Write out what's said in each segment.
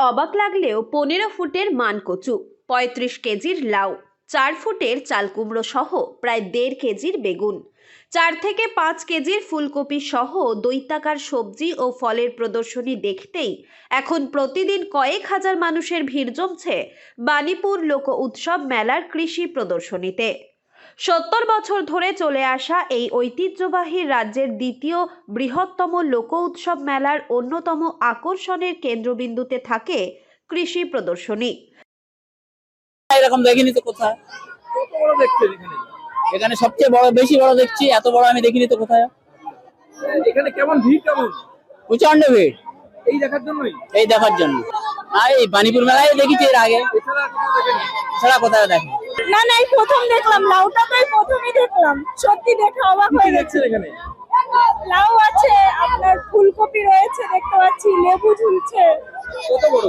অবাক লাগলেও 15 ফুটের মানকচু, 35 কেজির লাউ, 4 ফুটের চালকুমড়ো সহ প্রায় 1.5 কেজির বেগুন, 4 থেকে 5 কেজির ফুলকপি সহ দৈত্যাকার সবজি ও ফলের প্রদর্শনী দেখতেই এখন প্রতিদিন কয়েক হাজার মানুষের ভিড় জমছে বাণীপুর লোক উৎসব মেলার কৃষি প্রদর্শনীতে। 70 বছর ধরে চলে আসা এই ঐতিহ্যবাহী রাজ্যের দ্বিতীয় বৃহত্তম লোক উৎসব মেলার অন্যতম আকর্ষণের কেন্দ্রবিন্দুতে থাকে কৃষি প্রদর্শনী। এরকম দেখিনি তো কোথায়। কত বড় দেখছেন এখানে? এখানে সবচেয়ে বড়, বেশি বড় দেখছি, এত বড় আমি দেখিনি তো কোথায়। এখানে কেমন ভিড় কেমন? প্রচন্ড ভিড় এই দেখার জন্যই? এই দেখার জন্য। আর এই বাণীপুর মেলায় দেখেছি এর আগে, এছাড়া কোথাও দেখেনি? ছাড়া কোথায় দেখি না না, এই প্রথম দেখলাম। লাউটা তো এই প্রথমই দেখলাম, সত্যি দেখে অবাক হয়ে গেছে। দেখছেন এখানে? লাউ আছে, আপনার ফুলকপি রয়েছে দেখতে পাচ্ছি, লেবু ঝুলছে। কত বড়?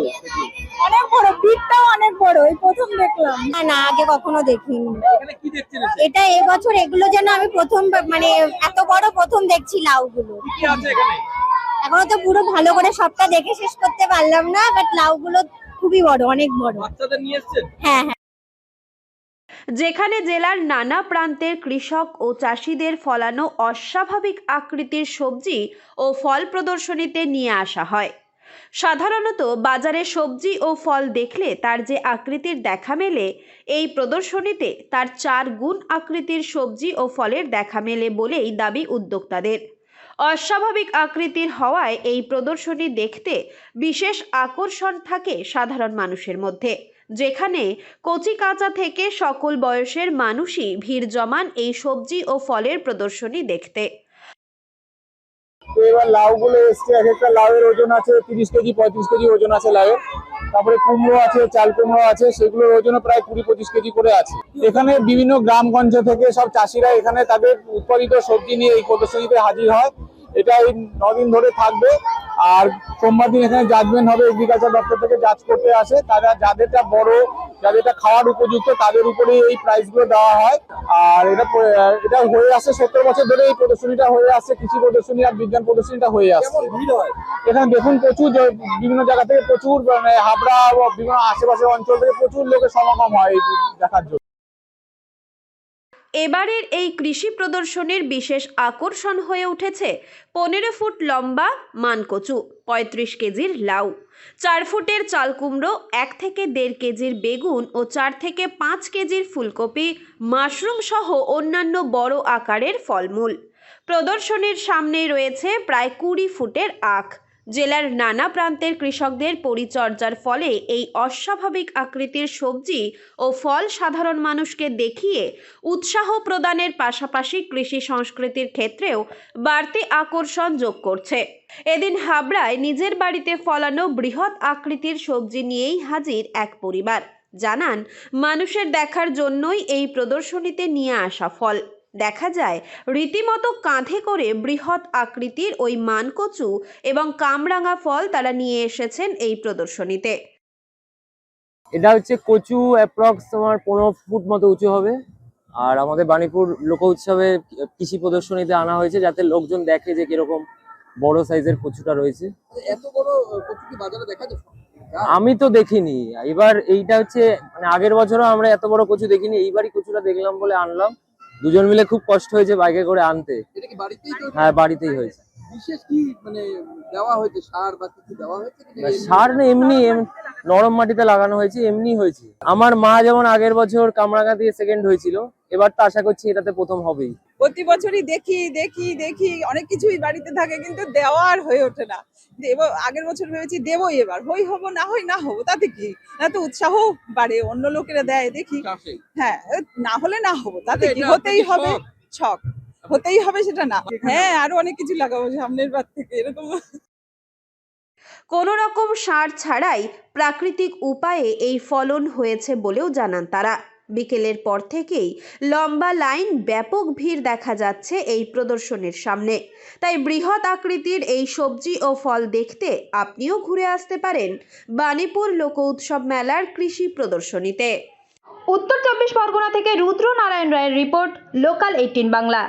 অনেক বড়, ভিড়টাও অনেক বড়, এই প্রথম দেখলাম। না, আগে কখনো দেখিনি। এখানে কি দেখছেন? এটা এবছর এগুলো যেন আমি প্রথম, মানে এত বড় প্রথম দেখছি লাউগুলো। কি আছে এখানে? এখনো তো পুরো ভালো করে সবটা দেখে শেষ করতে পারলাম না, বাট লাউগুলো খুবই বড়, অনেক বড়। বাচ্চাদের নিয়ে এসেছেন? হ্যাঁ হ্যাঁ। যেখানে জেলার নানা প্রান্তের কৃষক ও চাষিদের ফলানো অস্বাভাবিক আকৃতির সবজি ও ফল প্রদর্শনীতে নিয়ে আসা হয়। সাধারণত বাজারে সবজি ও ফল দেখলে তার যে আকৃতির দেখা মেলে, এই প্রদর্শনীতে তার 4 গুণ আকৃতির সবজি ও ফলের দেখা মেলে বলেই দাবি উদ্যোক্তাদের। অস্বাভাবিক আকৃতির হওয়ায় এই প্রদর্শনী দেখতে বিশেষ আকর্ষণ থাকে সাধারণ মানুষের মধ্যে, যেখানে কচি কাঁচা থেকে সকল বয়সের মানুষই ভিড় জমান এই সবজি ও ফলের প্রদর্শনী দেখতে। এবার লাউগুলো এসছে, এক একটা লাউয়ের ওজন আছে 30 কেজি 35 কেজি ওজন আছে লাউয়ের। তারপরে কুমড়ো আছে, চাল কুমড়ো আছে, সেগুলোর ওজন প্রায় 20-25 কেজি করে আছে। এখানে বিভিন্ন গ্রামগঞ্জ থেকে সব চাষিরা এখানে তাদের উৎপাদিত সবজি নিয়ে এই প্রদর্শনীতে হাজির হয়। এটা এই 9 দিন ধরে থাকবে। আর সোমবার দিন এখানে জাজমেন্ট হবে, এগ্রিকালচার দপ্তর থেকে জাজ করতে আসে। তারা যাদেরটা বড়, যাদেরটা খাওয়ার উপযুক্ত, তাদের উপরে এই প্রাইজগুলো দেওয়া হয়। আর এটা হয়ে আসছে 70 বছর ধরে, এই প্রদর্শনীটা হয়ে আসছে, কৃষি প্রদর্শনী আর বিজ্ঞান প্রদর্শনীটা হয়ে আসছে। কেমন ভিড় হয় এখানে দেখুন, প্রচুর বিভিন্ন জায়গা থেকে প্রচুর, মানে হাবড়া বিভিন্ন আশেপাশের অঞ্চল থেকে প্রচুর লোকের সমাগম হয় এই দেখার জন্য। এবারের এই কৃষি প্রদর্শনীর বিশেষ আকর্ষণ হয়ে উঠেছে 15 ফুট লম্বা মানকচু, 35 কেজির লাউ, 4 ফুটের চালকুমড়ো, 1 থেকে 1.5 কেজির বেগুন ও 4 থেকে 5 কেজির ফুলকপি, মাশরুম সহ অন্যান্য বড় আকারের ফলমূল। প্রদর্শনীর সামনেই রয়েছে প্রায় 20 ফুটের আখ। জেলার নানা প্রান্তের কৃষকদের পরিচর্যার ফলে এই অস্বাভাবিক আকৃতির সবজি ও ফল সাধারণ মানুষকে দেখিয়ে উৎসাহ প্রদানের পাশাপাশি কৃষি সংস্কৃতির ক্ষেত্রেও বাড়তি আকর্ষণ যোগ করছে। এদিন হাবড়ায় নিজের বাড়িতে ফলানো বৃহৎ আকৃতির সবজি নিয়েই হাজির এক পরিবার। জানান, মানুষের দেখার জন্যই এই প্রদর্শনীতে নিয়ে আসা ফল। দেখা যায় রীতিমতো কাঁধে করে বৃহৎ আকৃতির ওই মানকচু এবং কামরাঙা ফল তারা নিয়ে এসেছেন এই প্রদর্শনীতে। এটা হচ্ছে কচু, অ্যাপ্রক্স তোমার 15 ফুট মতো উঁচু হবে। আর আমাদের বাণীপুর লোক উৎসবে কৃষি প্রদর্শনীতে আনা হয়েছে, যাতে লোকজন দেখে যে কিরকম বড় সাইজের কচুটা রয়েছে। এত বড় কচু কি বাজারে দেখা যায়? আমি তো দেখিনি। এবার এইটা হচ্ছে, মানে আগের বছরও আমরা এত বড় কচু দেখিনি, এইবারই কচুটা দেখলাম বলে আনলাম। দুজন মিলে খুব কষ্ট হয়েছে বাইকে করে আনতে। এটা কি বাড়িতেই তৈরি? হ্যাঁ, বাড়িতেই হয়েছে। বিশেষ কি মানে দেওয়া হয়েছে, সার বা কিছু দেওয়া হয়েছে? সার না, এমনি নরম মাটিতে লাগানো হয়েছে, এমনি হয়েছে। আমার মা যেমন আগের বছর কামরাঙা দিয়ে সেকেন্ড হয়েছিল, এবার তো আশা করছি এটাতে প্রথম হবেই। প্রতি বছরই দেখি দেখি দেখি, অনেক কিছুই বাড়িতে থাকে, কিন্তু দেওয়া আর হয়ে ওঠে না। আগের বছর ভেবেছি দেবই, এবার হই হবো না হই না হবো, তাতে কি, এত উৎসাহ বাড়ে, অন্য লোকেরা দেয় দেখি। হ্যাঁ, না হলে না হবো, তাতে কি, হতেই হবে, ছক হতেই হবে সেটা না। হ্যাঁ, আরো অনেক কিছু লাগাবো সামনের বার থেকে, এরকম। কোনো রকম সার ছাড়াই প্রাকৃতিক উপায়ে এই ফলন হয়েছে বলেও জানান তারা। বিকেলের পর থেকেই লম্বা লাইন, ব্যাপক ভিড় দেখা যাচ্ছে এই প্রদর্শনীর সামনে। তাই বৃহৎ আকৃতির এই সবজি ও ফল দেখতে আপনিও ঘুরে আসতে পারেন বাণীপুর লোক উৎসব মেলার কৃষি প্রদর্শনীতে। উত্তর 24 পরগনা থেকে রুদ্র নারায়ণ রায়ের রিপোর্ট, লোকাল 18 বাংলা।